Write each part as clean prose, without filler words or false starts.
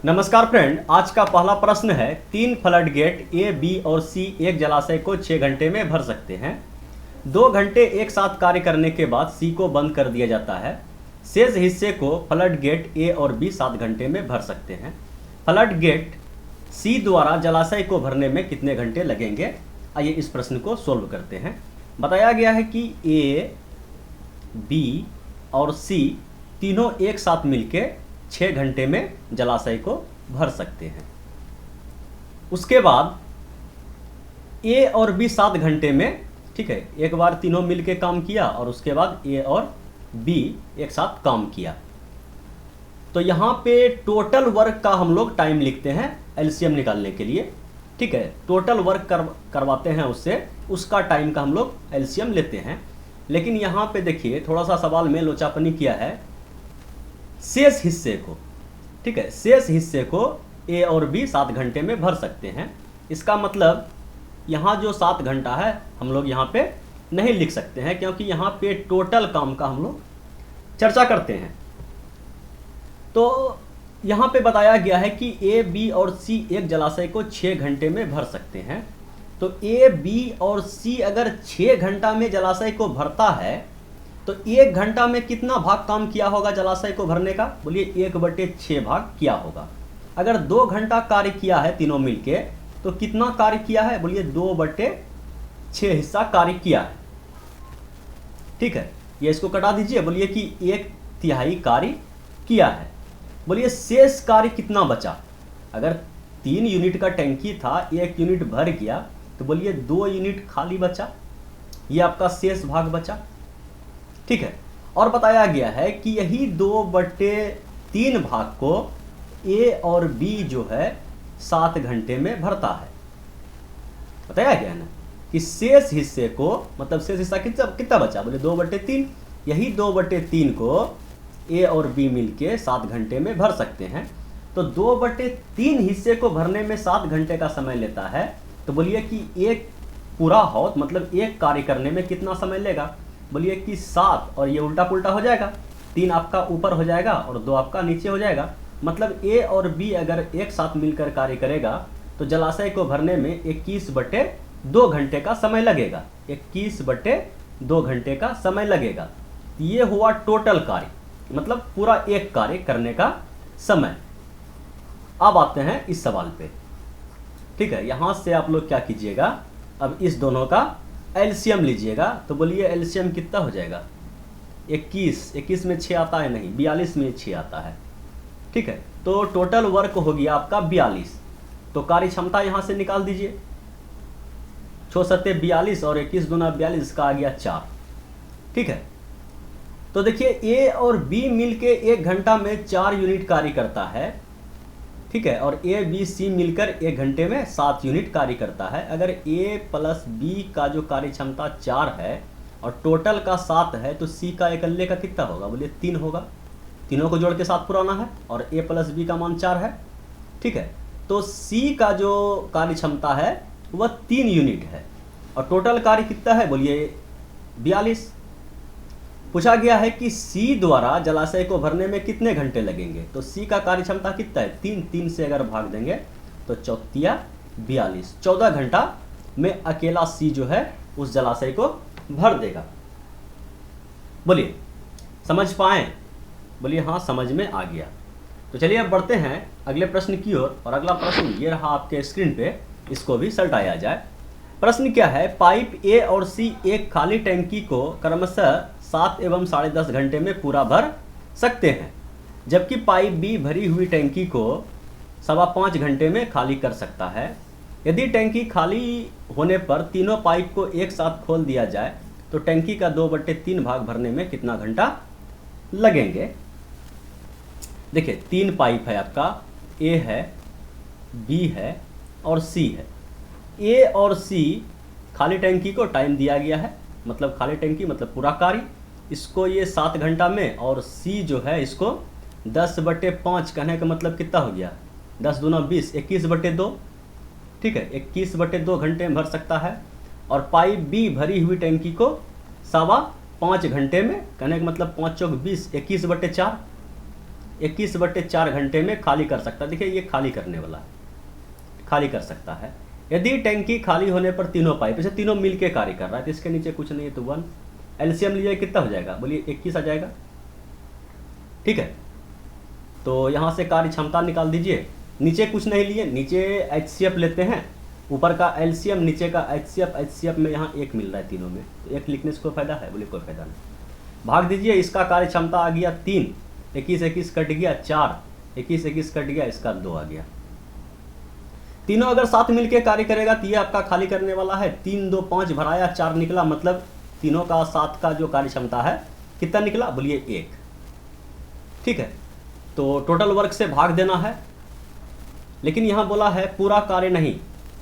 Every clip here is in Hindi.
नमस्कार फ्रेंड, आज का पहला प्रश्न है, तीन फ्लड गेट ए, बी और सी एक जलाशय को 6 घंटे में भर सकते हैं। 2 घंटे एक साथ कार्य करने के बाद सी को बंद कर दिया जाता है। शेष हिस्से को फ्लड गेट ए और बी 7 घंटे में भर सकते हैं। फ्लड गेट सी द्वारा जलाशय को भरने में कितने घंटे लगेंगे? आइए इस प्रश्न को सोल्व करते हैं। बताया गया है कि ए, बी और सी तीनों एक साथ मिलके 6 घंटे में जलाशय को भर सकते हैं। उसके बाद ए और बी 7 घंटे में, ठीक है, एक बार तीनों मिलके काम किया और उसके बाद ए और बी एक साथ काम किया। तो यहाँ पे टोटल वर्क का हम लोग टाइम लिखते हैं एलसीएम निकालने के लिए, ठीक है। टोटल वर्क करवाते हैं उससे, उसका टाइम का हम लोग एलसीएम लेते हैं। लेकिन यहाँ पे देखिए थोड़ा सा सवाल में लोचापनी किया है, शेष हिस्से को, ठीक है, शेष हिस्से को ए और बी 7 घंटे में भर सकते हैं। इसका मतलब यहाँ जो 7 घंटा है हम लोग यहाँ पे नहीं लिख सकते हैं, क्योंकि यहाँ पे टोटल काम का हम लोग चर्चा करते हैं। तो यहाँ पे बताया गया है कि ए, बी और सी एक जलाशय को 6 घंटे में भर सकते हैं। तो ए, बी और सी अगर 6 घंटा में जलाशय को भरता है तो 1 घंटा में कितना भाग काम किया होगा जलाशय को भरने का? बोलिए 1/6 भाग किया होगा। अगर 2 घंटा कार्य किया है तीनों मिलके तो कितना कार्य किया है? बोलिए 2/6 हिस्सा कार्य किया है, ठीक है। ये इसको कटा दीजिए, बोलिए कि 1/3 कार्य किया है। बोलिए शेष कार्य कितना बचा? अगर 3 यूनिट का टैंकी था, 1 यूनिट भर गया तो बोलिए 2 यूनिट खाली बचा, ये आपका शेष भाग बचा, ठीक है। और बताया गया है कि यही 2/3 भाग को ए और बी जो है 7 घंटे में भरता है। बताया गया ना कि शेष हिस्से को, मतलब शेष हिस्सा कितना बचा? बोले 2/3। यही 2/3 को ए और बी मिलके 7 घंटे में भर सकते हैं। तो 2/3 हिस्से को भरने में 7 घंटे का समय लेता है। तो बोलिए कि एक पूरा हौद, मतलब एक कार्य करने में कितना समय लेगा? बोलिए कि 7, और ये उल्टा पुल्टा हो जाएगा, 3 आपका ऊपर हो जाएगा और 2 आपका नीचे हो जाएगा। मतलब ए और बी अगर एक साथ मिलकर कार्य करेगा तो जलाशय को भरने में 21/2 घंटे का समय लगेगा। 21/2 घंटे का समय लगेगा। ये हुआ टोटल कार्य, मतलब पूरा एक कार्य करने का समय। अब आते हैं इस सवाल पे, ठीक है। यहां से आप लोग क्या कीजिएगा, अब इस दोनों का एलसीएम लीजिएगा। तो बोलिए एलसीएम कितना हो जाएगा? 21 में 6 आता है नहीं, 42 में 6 आता है, ठीक है। तो टोटल वर्क हो गया आपका 42। तो कार्य क्षमता यहां से निकाल दीजिए, 6 सत्ते 42 और 21 दूना 42 का आ गया 4, ठीक है। तो देखिए ए और बी मिलके 1 घंटा में 4 यूनिट कार्य करता है, ठीक है। और ए, बी, सी मिलकर 1 घंटे में 7 यूनिट कार्य करता है। अगर ए प्लस बी का जो कार्य क्षमता 4 है और टोटल का 7 है तो सी का इकल्ले का कितना होगा? बोलिए 3 होगा। तीनों को जोड़ के 7 पुराना है और ए प्लस बी का मान 4 है, ठीक है। तो सी का जो कार्य क्षमता है वह 3 यूनिट है और टोटल कार्य कितना है? बोलिए 42। पूछा गया है कि सी द्वारा जलाशय को भरने में कितने घंटे लगेंगे? तो सी का कार्य क्षमता कितना है? 3 से अगर भाग देंगे तो 4 42, 14 घंटा में अकेला सी जो है उस जलाशय को भर देगा। बोलिए समझ पाए? बोलिए हाँ, समझ में आ गया। तो चलिए अब बढ़ते हैं अगले प्रश्न की ओर। और अगला प्रश्न ये रहा आपके स्क्रीन पे, इसको भी सल्टाया जाए। प्रश्न क्या है? पाइप ए और सी एक खाली टैंकी को क्रमशः 7 एवं 10.5 घंटे में पूरा भर सकते हैं, जबकि पाइप बी भरी हुई टैंकी को 5.25 घंटे में खाली कर सकता है। यदि टैंकी खाली होने पर तीनों पाइप को एक साथ खोल दिया जाए तो टैंकी का 2/3 भाग भरने में कितना घंटा लगेंगे? देखिए 3 पाइप है आपका, ए है, बी है और सी है। ए और सी खाली टैंकी को टाइम दिया गया है, मतलब खाली टैंकी मतलब पूरा कार्य, इसको ये 7 घंटा में, और सी जो है इसको 10/5, कहने का मतलब कितना हो गया? 10 दूना 20, 21/2, ठीक है। 21/2 घंटे में भर सकता है। और पाइप बी भरी हुई टैंकी को 5.25 घंटे में, कहने का मतलब 5 चौक 20, 21/4, 21/4 घंटे में खाली कर सकता है। देखिए ये खाली करने वाला है, खाली कर सकता है। यदि टैंकी खाली होने पर तीनों पाइप इसे तीनों मिल के कार्य कर रहा है तो इसके नीचे कुछ नहीं है तो 1 एलसीएम लिया कितना हो जाएगा, बोलिए 21 आ जाएगा। ठीक है, तो यहाँ से कार्य क्षमता निकाल दीजिए। नीचे कुछ नहीं लिए, नीचे एचसीएफ लेते हैं, ऊपर का एलसीएम नीचे का एचसीएफ। एचसीएफ में यहाँ 1 मिल रहा है तीनों में, तो 1 लिखने से कोई फायदा है, बोलिए कोई फायदा नहीं। भाग दीजिए, इसका कार्य क्षमता आ गया 3, 21 कट गया 4, 21 कट गया, इसका 2 आ गया। तीनों अगर साथ मिलके कार्य करेगा तो ये आपका खाली करने वाला है। 3 2 5 भराया 4 निकला, मतलब तीनों का साथ का जो कार्य क्षमता है कितना निकला, बोलिए 1। ठीक है, तो टोटल वर्क से भाग देना है। लेकिन यहाँ बोला है पूरा कार्य नहीं,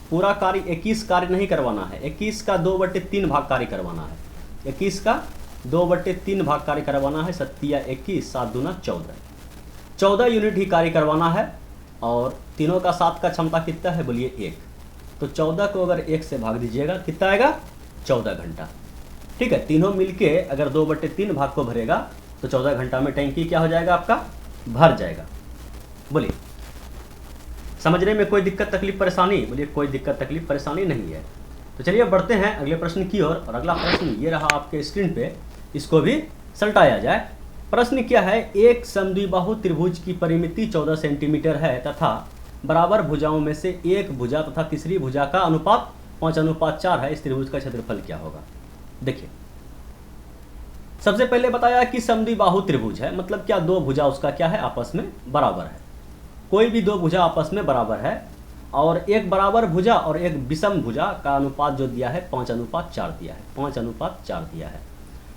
पूरा कार्य 21 कार्य नहीं करवाना है, 21 का 2/3 भाग कार्य करवाना है। 21 का 2/3 भाग कार्य करवाना है। 7 या 21, 7 दूना 14, 14 यूनिट ही कार्य करवाना है। और तीनों का साथ का क्षमता कितना है, बोलिए 1। तो 14 को अगर 1 से भाग दीजिएगा कितना आएगा, 14 घंटा। ठीक है, तीनों मिलके अगर 2/3 भाग को भरेगा तो 14 घंटा में टैंकी क्या हो जाएगा, आपका भर जाएगा। बोलिए समझने में कोई दिक्कत तकलीफ परेशानी, बोलिए कोई दिक्कत तकलीफ परेशानी नहीं है। तो चलिए बढ़ते हैं अगले प्रश्न की ओर। और अगला प्रश्न ये रहा आपके स्क्रीन पे, इसको भी सल्टाया जाए। प्रश्न क्या है, एक समद्विबाहु त्रिभुज की परिमिति 14 सेंटीमीटर है तथा बराबर भुजाओं में से एक भुजा तथा तीसरी भुजा का अनुपात 5:4 है, इस त्रिभुज का क्षेत्रफल क्या होगा। देखिए सबसे पहले बताया कि समद्विबाहु त्रिभुज है, मतलब क्या, दो भुजा उसका क्या है, आपस में बराबर है। कोई भी दो भुजा आपस में बराबर है और एक बराबर भुजा और एक विषम भुजा का अनुपात जो दिया है 5:4 दिया है, 5:4 दिया है।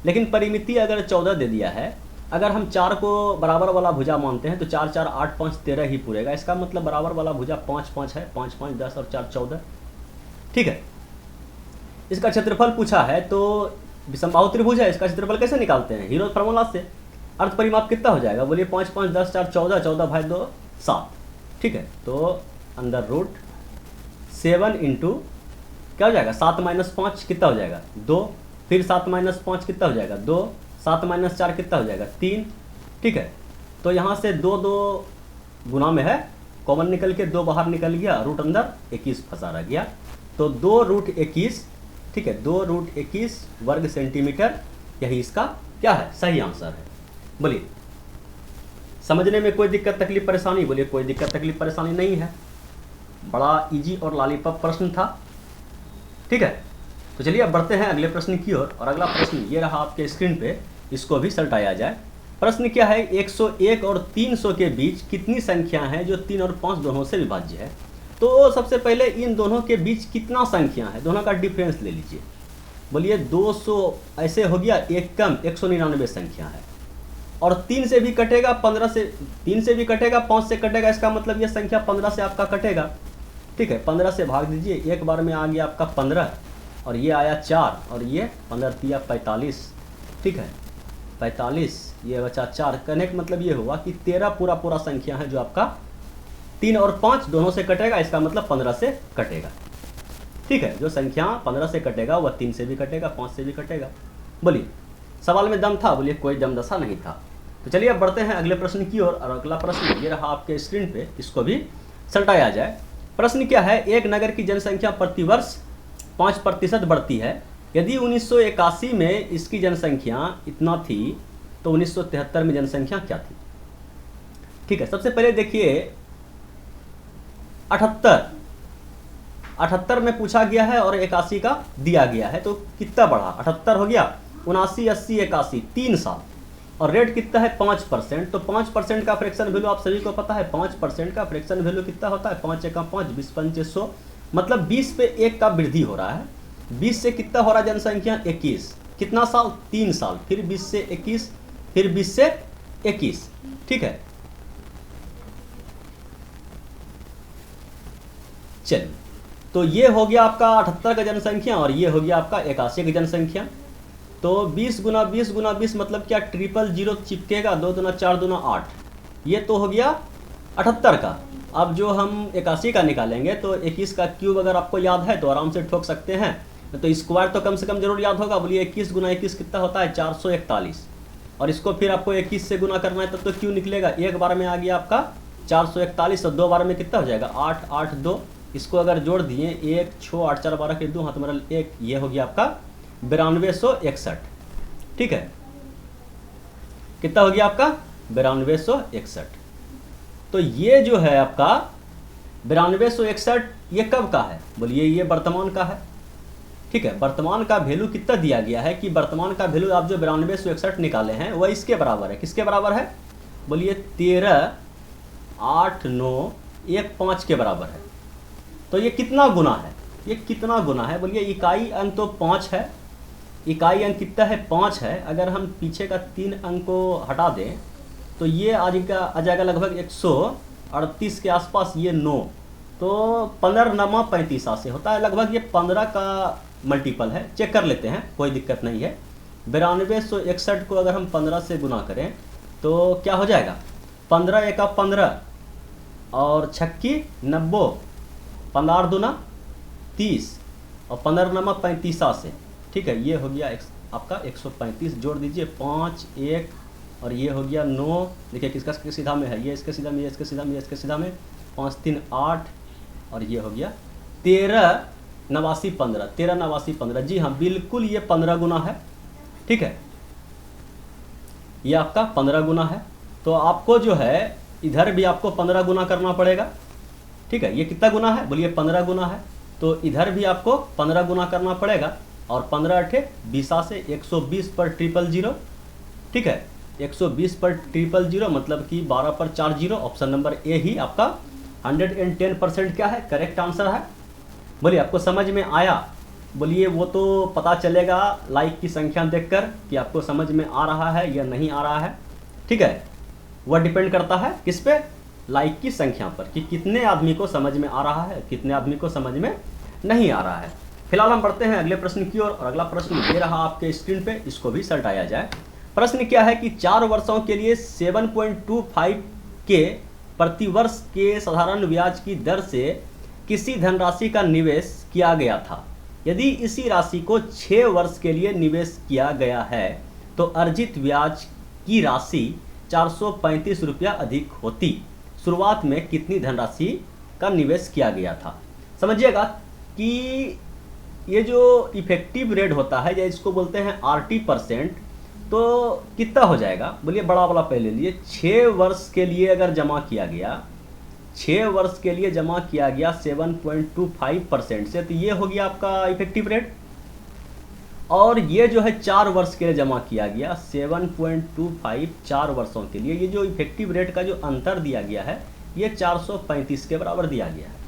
लेकिन परिमिति अगर 14 दे दिया है, अगर हम 4 को बराबर वाला भुजा मानते हैं तो 4 4 8 5 13 ही पूरेगा। इसका मतलब बराबर वाला भुजा 5 5 है, 5 5 10 और 4 14। ठीक है, इसका क्षेत्रफल पूछा है तो विषमबाहु त्रिभुज है, इसका क्षेत्रफल कैसे निकालते हैं, हीरो फार्मूला से। अर्थ परिमाप कितना हो जाएगा, बोलिए 5 5 10 4 14, 14 भाई 2 7। ठीक है, तो अंडर रूट 7 इंटू क्या हो जाएगा, 7 - 5 कितना हो जाएगा 2, फिर 7 - 5 कितना हो जाएगा 2, 7 - 4 कितना हो जाएगा 3। ठीक है, तो यहाँ से 2 2 गुना में है, कॉमन निकल के 2 बाहर निकल गया, रूट अंदर 21 फंसा रह गया। तो 2√21, ठीक है, 2√21 वर्ग सेंटीमीटर, यही इसका क्या है, सही आंसर है। बोलिए समझने में कोई दिक्कत तकलीफ परेशानी, बोलिए कोई दिक्कत तकलीफ परेशानी नहीं है। बड़ा इजी और लॉलीपॉप प्रश्न था। ठीक है, तो चलिए अब बढ़ते हैं अगले प्रश्न की ओर। और अगला प्रश्न ये रहा आपके स्क्रीन पे, इसको भी सल्टाया जाए। प्रश्न क्या है, 101 और 300 के बीच कितनी संख्या है जो 3 और 5 दोनों से विभाज्य है। तो सबसे पहले इन दोनों के बीच कितना संख्या है, दोनों का डिफरेंस ले लीजिए। बोलिए 200 ऐसे हो गया, एक कम 199 संख्या है। और 3 से भी कटेगा, 15 से, 3 से भी कटेगा, 5 से कटेगा, इसका मतलब ये संख्या 15 से आपका कटेगा। ठीक है, 15 से भाग दीजिए, एक बार में आ गया आपका 15 और ये आया 4 और ये 15 दिया 45। ठीक है, 45, ये बचा 4, कहने का मतलब ये हुआ कि 13 पूरा संख्या है जो आपका 3 और 5 दोनों से कटेगा, इसका मतलब 15 से कटेगा। ठीक है, जो संख्या 15 से कटेगा वह 3 से भी कटेगा, 5 से भी कटेगा। बोलिए सवाल में दम था, बोलिए कोई दम दशा नहीं था। तो चलिए अब बढ़ते हैं अगले प्रश्न की ओर। और अगला प्रश्न ये रहा आपके स्क्रीन पे, इसको भी सल्टाया जाए। प्रश्न क्या है, एक नगर की जनसंख्या प्रतिवर्ष 5% बढ़ती है। यदि 1981 में इसकी जनसंख्या इतना थी तो 1973 में जनसंख्या क्या थी। ठीक है, सबसे पहले देखिए 78 में पूछा गया है और 81 का दिया गया है, तो कितना बढ़ा, 78 हो गया, 79 80 81 3 साल। और रेट कितना है 5%, तो 5% का फ्रैक्शन वैल्यू आप सभी को पता है, 5% का फ्रैक्शन वैल्यू कितना होता है, 5 × 5 20 5 100, मतलब 20 पे 1 का वृद्धि हो रहा है। 20 से कितना हो रहा है जनसंख्या 21, कितना साल 3 साल, फिर 20 से 21, फिर 20 से 21। ठीक है, चलिए तो ये हो गया आपका 78 का जनसंख्या और ये हो गया आपका 81 की जनसंख्या। तो 20 × 20 × 20 मतलब क्या, 000 चिपकेगा, 2 दूना 4 दूना 8, ये तो हो गया 78 का। अब जो हम 81 का निकालेंगे तो 21 का क्यूब अगर आपको याद है तो आराम से ठोक सकते हैं, तो स्क्वायर तो कम से कम जरूर याद होगा। बोलिए 21 × 21 कितना होता है 441, और इसको फिर आपको 21 से गुना करना है तब तो क्यों निकलेगा, एक बार में आ गया आपका 441 और 2 बार में कितना हो जाएगा 8 8 2, इसको अगर जोड़ दिए 1 6 8 4 12 के 2 हाथ मरल 1, ये हो गया आपका 9261। ठीक है, कितना हो गया आपका 9261। तो ये जो है आपका 9261 ये कब का है, बोलिए ये वर्तमान का है। ठीक है, वर्तमान का वैल्यू कितना दिया गया है कि वर्तमान का वैल्यू आप जो 9261 निकाले हैं वह इसके बराबर है, किसके बराबर है, बोलिए 13,8,9,1,5 के बराबर है। तो ये कितना गुना है, ये कितना गुना है, बोलिए इकाई अंक तो 5 है, इकाई अंक कितना है 5 है। अगर हम पीछे का 3 अंक को हटा दें तो ये आ जाएगा लगभग 138 के आसपास, ये 9, तो 15 नमा 35 से होता है लगभग, ये 15 का मल्टीपल है। चेक कर लेते हैं, कोई दिक्कत नहीं है। 9261 को अगर हम 15 से गुना करें तो क्या हो जाएगा, 15 एका 15 और 6 90, 15 दूना 30 और 15 नमा 35 से। ठीक है, ये हो गया आपका 135, जोड़ दीजिए 5 1 और ये हो गया 9, देखिए किसका सीधा में है, ये इसके सीधा में, ये इसके सीधा में, ये इसके सीधा में, 5 3 8 और ये हो गया 13,89,15। जी हाँ, बिल्कुल ये 15 गुना है। ठीक है, ये आपका 15 गुना है। तो आपको जो है इधर भी आपको 15 गुना करना पड़ेगा। ठीक है, ये कितना गुना है, बोलिए 15 गुना है, तो इधर भी आपको 15 गुना करना पड़ेगा। और 15 अठे 20 से 120 पर 000। ठीक है, 120 पर 000 मतलब कि 12 पर 4 0। ऑप्शन नंबर ए ही आपका 110% क्या है, करेक्ट आंसर है। बोलिए आपको समझ में आया, बोलिए वो तो पता चलेगा लाइक की संख्या देखकर कि आपको समझ में आ रहा है या नहीं आ रहा है। ठीक है, वह डिपेंड करता है किस पे, लाइक की संख्या पर, कि कितने आदमी को समझ में आ रहा है, कितने आदमी को समझ में नहीं आ रहा है। फिलहाल हम बढ़ते हैं अगले प्रश्न की ओर, और अगला प्रश्न ये रहा आपके स्क्रीन पे, इसको भी सल्टाया जाए। प्रश्न क्या है कि 4 वर्षों के लिए 7.25 के प्रतिवर्ष के साधारण ब्याज की दर से किसी धनराशि का निवेश किया गया था। यदि इसी राशि को 6 वर्ष के लिए निवेश किया गया है तो अर्जित ब्याज की राशि 435 रुपया अधिक होती। शुरुआत में कितनी धनराशि का निवेश किया गया था। समझिएगा कि ये जो इफेक्टिव रेट होता है या इसको बोलते हैं RT%, तो कितना हो जाएगा, बोलिए बड़ा वाला पहले लिए 6 वर्ष के लिए अगर जमा किया गया, 6 वर्ष के लिए जमा किया गया 7.25% से, तो ये हो गया आपका इफेक्टिव रेट। और ये जो है 4 वर्ष के लिए जमा किया गया 7.25 4 वर्षों के लिए, ये जो इफेक्टिव रेट का जो अंतर दिया गया है ये 435 के बराबर दिया गया है।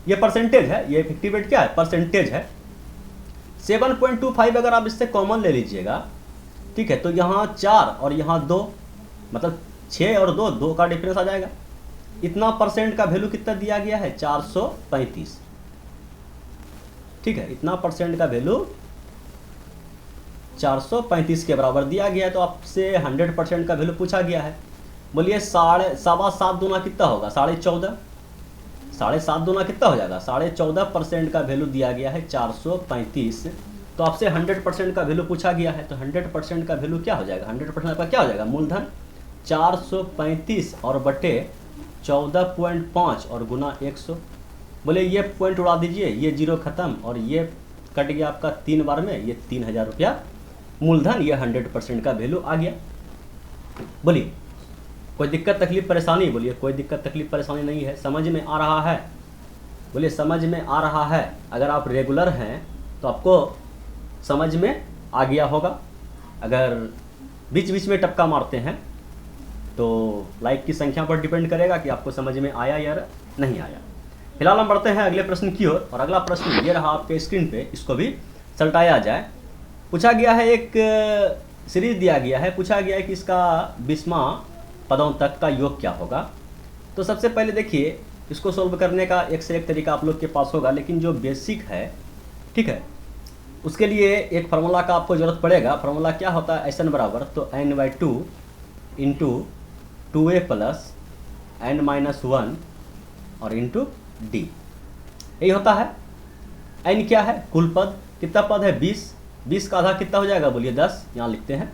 ये परसेंटेज है, ये इफेक्टिव रेट क्या है, परसेंटेज है। 7.25 अगर आप इससे कॉमन ले लीजिएगा, ठीक है, तो यहाँ 4 और यहाँ 2, मतलब 6 और 2 का डिफरेंस आ जाएगा। इतना परसेंट का वैल्यू कितना दिया गया है 435। ठीक है, इतना परसेंट का वैल्यू 435 के बराबर दिया गया है। तो आपसे 100% का वैल्यू पूछा गया है। बोलिए 7.25 दूना कितना होगा, 14.5। 7.5 दूना कितना हो जाएगा, 14.5% का वैल्यू दिया गया है 435। तो आपसे 100% का वैल्यू पूछा गया है, तो 100% का वैल्यू क्या हो जाएगा, 100% आपका क्या हो जाएगा, मूलधन 435 और बटे 14.5 और गुना 100। बोले ये पॉइंट उड़ा दीजिए, ये 0 खत्म और ये कट गया आपका 3 बार में, ये 3000 रुपया मूलधन, ये 100% का वैल्यू आ गया। बोलिए कोई दिक्कत तकलीफ परेशानी, बोलिए कोई दिक्कत तकलीफ परेशानी नहीं है, समझ में आ रहा है, बोलिए समझ में आ रहा है। अगर आप रेगुलर हैं तो आपको समझ में आ गया होगा। अगर बीच बीच में टपका मारते हैं तो लाइक की संख्या पर डिपेंड करेगा कि आपको समझ में आया या नहीं आया। फिलहाल हम बढ़ते हैं अगले प्रश्न की ओर, और अगला प्रश्न ये रहा आपके स्क्रीन पे, इसको भी सल्टाया जाए। पूछा गया है, एक सीरीज दिया गया है, पूछा गया है कि इसका 20वां पदों तक का योग क्या होगा। तो सबसे पहले देखिए, इसको सोल्व करने का एक से एक तरीका आप लोग के पास होगा, लेकिन जो बेसिक है, ठीक है, उसके लिए एक फार्मूला का आपको ज़रूरत पड़ेगा। फार्मूला क्या होता है, SN बराबर तो n/2 into 2a plus n-1 और इंटू d, यही होता है। n क्या है, कुल पद, कितना पद है 20, 20 का आधा कितना हो जाएगा, बोलिए 10, यहाँ लिखते हैं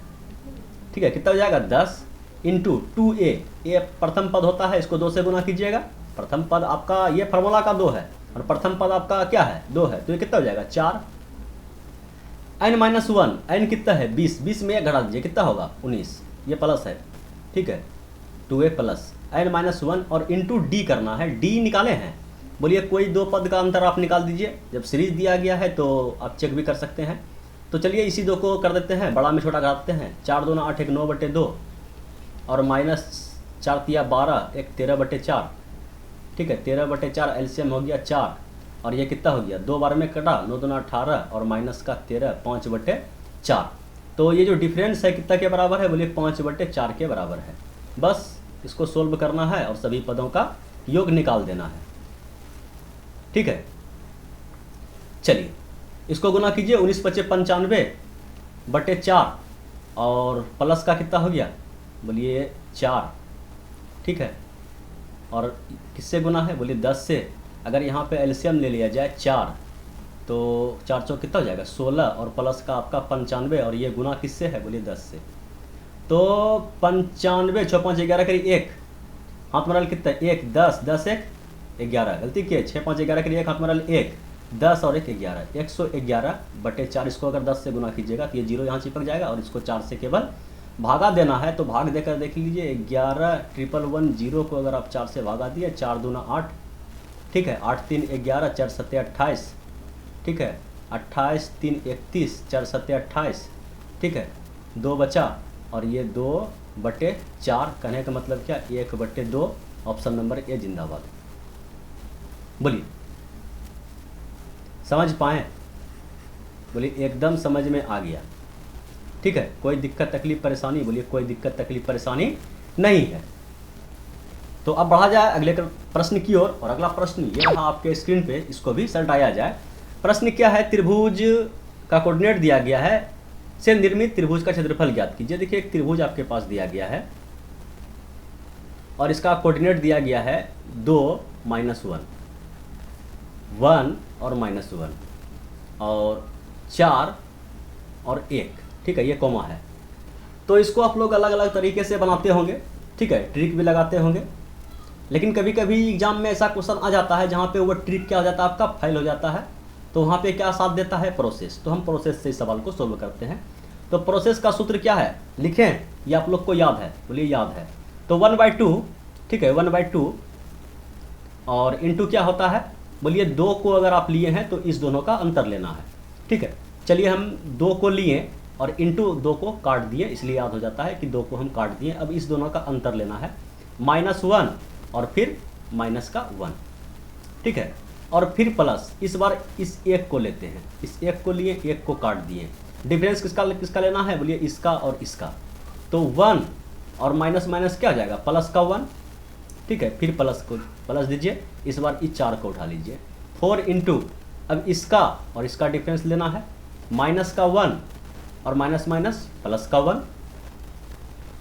ठीक है, कितना हो जाएगा 10 इंटू 2a, ये प्रथम पद होता है, इसको 2 से गुना कीजिएगा। प्रथम पद आपका ये फार्मूला का 2 है और प्रथम पद आपका क्या है 2 है, तो ये कितना हो जाएगा 4। n-1, n कितना है 20, 20 में 1 घटा दीजिए, कितना होगा 19, ये प्लस है, ठीक है 2a प्लस n-1 और इंटू डी करना है, डी निकाले हैं। बोलिए कोई दो पद का अंतर आप निकाल दीजिए, जब सीरीज दिया गया है तो आप चेक भी कर सकते हैं। तो चलिए इसी दो को कर देते हैं, बड़ा में छोटा घटाते हैं, 4 2 8 1 9/2 और -4 3 12 1 13/4, ठीक है 13/4 एलसीएम हो गया 4 और ये कितना हो गया 2 बार में कटा, 9 2 18 और माइनस का 13 5/4। तो ये जो डिफरेंस है कितना के बराबर है, बोलिए 5/4 के बराबर है। बस इसको सोल्व करना है और सभी पदों का योग निकाल देना है, ठीक है। चलिए इसको गुना कीजिए, 19 5 95/4 और प्लस का कितना हो गया, बोलिए 4, ठीक है। और किससे गुना है, बोलिए 10 से। अगर यहाँ पे एलसीएम ले लिया जाए 4 तो 4 चौक कितना हो जाएगा 16 और प्लस का आपका 95 और ये गुना किससे है, बोलिए 10 से। तो 95 6 5 11 करिए 1 हाथ मरल कितना 1 10 10 1 11, गलती किए 6 5 11 करिए 1 हाथ मरल 1 10 और 1 11, 111/4। इसको अगर 10 से गुना कीजिएगा तो ये 0 यहाँ चिपक जाएगा और इसको 4 से केवल भागा देना है। तो भाग देकर देख लीजिए 11,110 को अगर आप 4 से भागा दिए, 4 दूना 8, ठीक है 8 3 11 4 7 28, ठीक है 28 3 31 4 7 28, ठीक है 2 बचा और ये 2/4, कहने का मतलब क्या 1/2, ऑप्शन नंबर ए जिंदाबाद। बोलिए समझ पाए, बोलिए एकदम समझ में आ गया, ठीक है। कोई दिक्कत तकलीफ परेशानी, बोलिए कोई दिक्कत तकलीफ परेशानी नहीं है। तो अब बढ़ा जाए अगले प्रश्न की ओर, और अगला प्रश्न ये रहा आपके स्क्रीन पे, इसको भी सल्टाया जाए। प्रश्न क्या है, त्रिभुज का कोऑर्डिनेट दिया गया है, से निर्मित त्रिभुज का क्षेत्रफल ज्ञात कीजिए। देखिए एक त्रिभुज आपके पास दिया गया है और इसका कोऑर्डिनेट दिया गया है 2 -1 1 और -1 और 4 और 1, ठीक है ये कॉमा है। तो इसको आप लोग अलग अलग तरीके से बनाते होंगे, ठीक है ट्रिक भी लगाते होंगे, लेकिन कभी कभी एग्जाम में ऐसा क्वेश्चन आ जाता है जहाँ पे वो ट्रिक क्या हो जाता है आपका फेल हो जाता है। तो वहाँ पे क्या साथ देता है, प्रोसेस। तो हम प्रोसेस से इस सवाल को सोल्व करते हैं। तो प्रोसेस का सूत्र क्या है लिखें, ये आप लोग को याद है, बोलिए याद है। तो 1/2, ठीक है 1/2 और इंटू क्या होता है, बोलिए 2 को अगर आप लिए हैं तो इस दोनों का अंतर लेना है, ठीक है। चलिए हम 2 को लिए और इंटू 2 को काट दिए, इसलिए याद हो जाता है कि 2 को हम काट दिए। अब इस दोनों का अंतर लेना है, -1 और फिर -1, ठीक है और फिर प्लस, इस बार इस 1 को लेते हैं, इस 1 को लिए 1 को काट दिए। डिफरेंस किसका लेना है, बोलिए इसका और इसका। तो 1 और माइनस माइनस क्या हो जाएगा, प्लस का 1, ठीक है फिर प्लस को प्लस दीजिए, इस बार इस 4 को उठा लीजिए। 4 इंटू, अब इसका और इसका डिफरेंस लेना है, माइनस का 1 और माइनस माइनस प्लस का 1,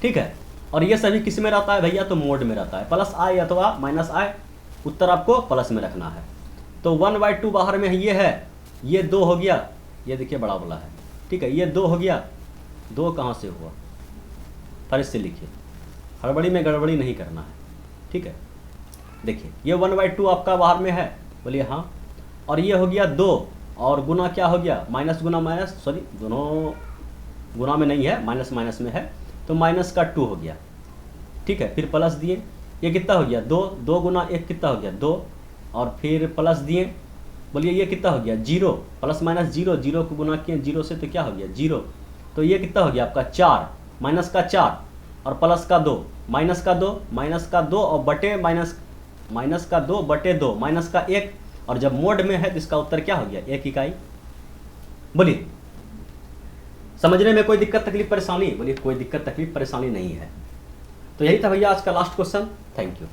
ठीक है। और ये सभी किस में रहता है भैया, तो मोड में रहता है, प्लस आए अथवा माइनस आए, उत्तर आपको प्लस में रखना है। तो 1/2 बाहर में ये है, ये 2 हो गया, ये देखिए बड़ा वाला है, ठीक है ये 2 हो गया, 2 कहाँ से हुआ, फिर से लिखिए, हड़बड़ी में गड़बड़ी नहीं करना है, ठीक है। देखिए ये 1/2 आपका बाहर में है, बोलिए हाँ, और ये हो गया 2 और गुना क्या हो गया, माइनस गुना माइनस, सॉरी दोनों गुना में नहीं है, माइनस माइनस में है, तो माइनस का 2 हो गया, ठीक है। फिर प्लस दिए, ये कितना हो गया 2, 2 गुना 1 कितना हो गया 2, और फिर प्लस दिए, बोलिए ये कितना हो गया 0, प्लस माइनस 0, 0 को गुना किए 0 से तो क्या हो गया 0, तो ये कितना हो गया आपका 4, माइनस का 4 और प्लस का 2, माइनस का 2, माइनस का 2 और बटे माइनस का 2 बटे 2, माइनस का 1, और जब मोड में है तो इसका उत्तर क्या हो गया 1 इकाई। बोलिए समझने में कोई दिक्कत तकलीफ परेशानी, बोलिए कोई दिक्कत तकलीफ परेशानी नहीं है। तो यही था भैया आज का लास्ट क्वेश्चन, थैंक यू।